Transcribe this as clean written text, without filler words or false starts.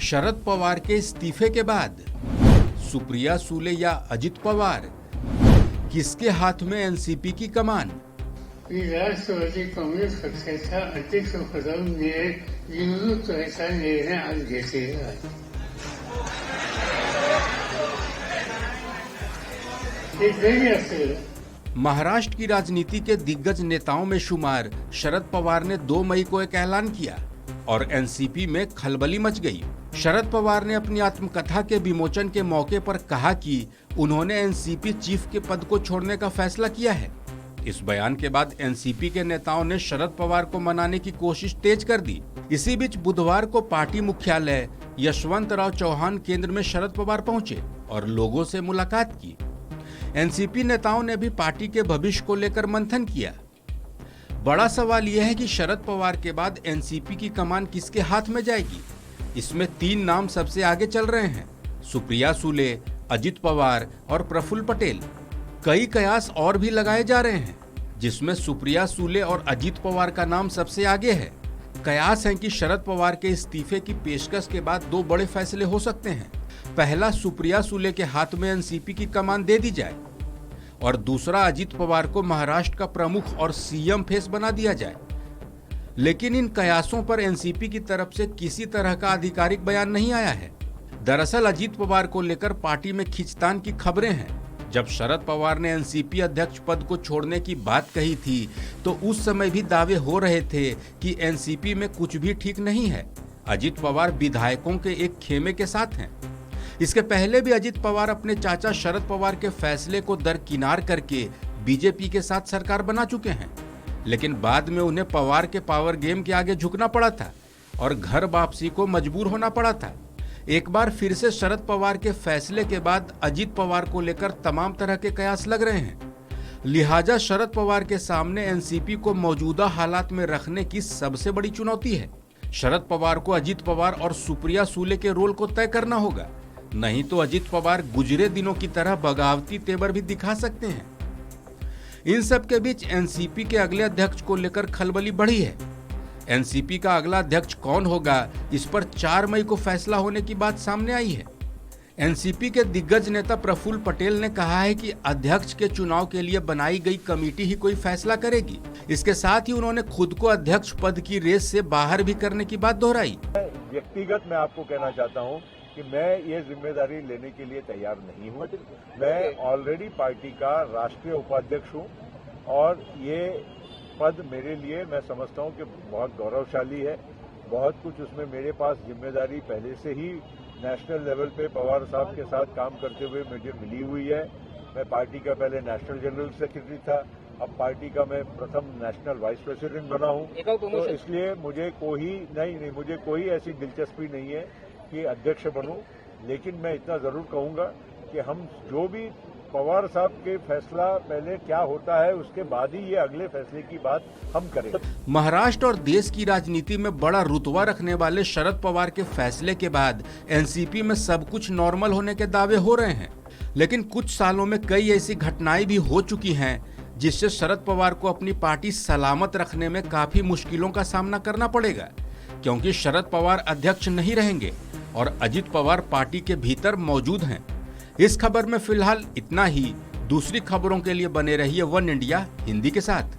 शरद पवार के इस्तीफे के बाद सुप्रिया सुले या अजित पवार, किसके हाथ में एनसीपी की कमान? राष्ट्रवादी काँग्रेस पक्षाचा अध्यक्षपदावर निवडणुकीचा निर्णय आज घेतलेला आहे. महाराष्ट्र की राजनीति के दिग्गज नेताओं में शुमार शरद पवार ने 2 मई को एक ऐलान किया और एनसीपी में खलबली मच गई। शरद पवार ने अपनी आत्मकथा के विमोचन के मौके पर कहा कि उन्होंने एनसीपी चीफ के पद को छोड़ने का फैसला किया है। इस बयान के बाद एनसीपी के नेताओं ने शरद पवार को मनाने की कोशिश तेज कर दी। इसी बीच बुधवार को पार्टी मुख्यालय यशवंतराव चौहान केंद्र में शरद पवार पहुंचे और लोगों से मुलाकात की। एनसीपी नेताओं ने भी पार्टी के भविष्य को लेकर मंथन किया। बड़ा सवाल यह है कि शरद पवार के बाद एनसीपी की कमान किसके हाथ में जाएगी? इसमें 3 नाम सबसे आगे चल रहे हैं, सुप्रिया सुले, अजित पवार और प्रफुल्ल पटेल। कई कयास और भी लगाए जा रहे हैं, जिसमें सुप्रिया सुले और अजित पवार का नाम सबसे आगे है। कयास है कि शरद पवार के इस्तीफे की पेशकश के बाद 2 बड़े फैसले हो सकते हैं। पहला, सुप्रिया सुले के हाथ में एनसीपी की कमान दे दी जाए और दूसरा, अजित पवार को महाराष्ट्र का प्रमुख और सीएम फेस बना दिया जाए। लेकिन इन कयासों पर एनसीपी की तरफ से किसी तरह का आधिकारिक बयान नहीं आया है। दरअसल अजित पवार को लेकर पार्टी में खींचतान की खबरें हैं। जब शरद पवार ने एनसीपी अध्यक्ष पद को छोड़ने की बात कही थी तो उस समय भी दावे हो रहे थे कि एनसीपी में कुछ भी ठीक नहीं है। अजित पवार विधायकों के एक खेमे के साथ हैं। इसके पहले भी अजित पवार अपने चाचा शरद पवार के फैसले को दरकिनार करके बीजेपी के साथ सरकार बना चुके हैं, लेकिन बाद में उन्हें पवार के पावर गेम के आगे झुकना पड़ा था और घर वापसी को मजबूर होना पड़ा था। एक बार फिर से शरद पवार के फैसले के बाद अजित पवार को लेकर तमाम तरह के कयास लग रहे हैं। लिहाजा शरद पवार के सामने एनसीपी को मौजूदा हालात में रखने की सबसे बड़ी चुनौती है। शरद पवार को अजित पवार और सुप्रिया सुले के रोल को तय करना होगा, नहीं तो अजित पवार गुजरे दिनों की तरह बगावती तेवर भी दिखा सकते हैं। इन सब के बीच एनसीपी के अगले अध्यक्ष को लेकर खलबली बढ़ी है। एनसीपी का अगला अध्यक्ष कौन होगा, इस पर 4 मई को फैसला होने की बात सामने आई है। एनसीपी के दिग्गज नेता प्रफुल्ल पटेल ने कहा है कि अध्यक्ष के चुनाव के लिए बनाई गई कमेटी ही कोई फैसला करेगी। इसके साथ ही उन्होंने खुद को अध्यक्ष पद की रेस से बाहर भी करने की बात दोहराई। व्यक्तिगत मैं आपको कहना चाहता हूं कि मैं ये जिम्मेदारी लेने के लिए तैयार नहीं हूं। मैं ऑलरेडी पार्टी का राष्ट्रीय उपाध्यक्ष हूं और ये पद मेरे लिए मैं समझता हूं कि बहुत गौरवशाली है। बहुत कुछ उसमें मेरे पास जिम्मेदारी पहले से ही नेशनल लेवल पे पवार साहब के साथ काम करते हुए मुझे मिली हुई है। मैं पार्टी का पहले नेशनल जनरल सेक्रेटरी था, अब पार्टी का मैं प्रथम नेशनल वाइस प्रेसिडेंट बना हूं। तो इसलिए मुझे कोई ऐसी दिलचस्पी नहीं है कि अध्यक्ष बनूं, लेकिन मैं इतना जरूर कहूंगा कि हम जो भी पवार साहब के फैसला पहले क्या होता है उसके बाद ही ये अगले फैसले की बात हम करें। महाराष्ट्र और देश की राजनीति में बड़ा रुतबा रखने वाले शरद पवार के फैसले के बाद एनसीपी में सब कुछ नॉर्मल होने के दावे हो रहे हैं, लेकिन कुछ सालों में कई ऐसी घटनाएं भी हो चुकी हैं जिससे शरद पवार को अपनी पार्टी सलामत रखने में काफी मुश्किलों का सामना करना पड़ेगा, क्योंकि शरद पवार अध्यक्ष नहीं रहेंगे और अजित पवार पार्टी के भीतर मौजूद हैं। इस खबर में फिलहाल इतना ही। दूसरी खबरों के लिए बने रहिए वन इंडिया हिंदी के साथ।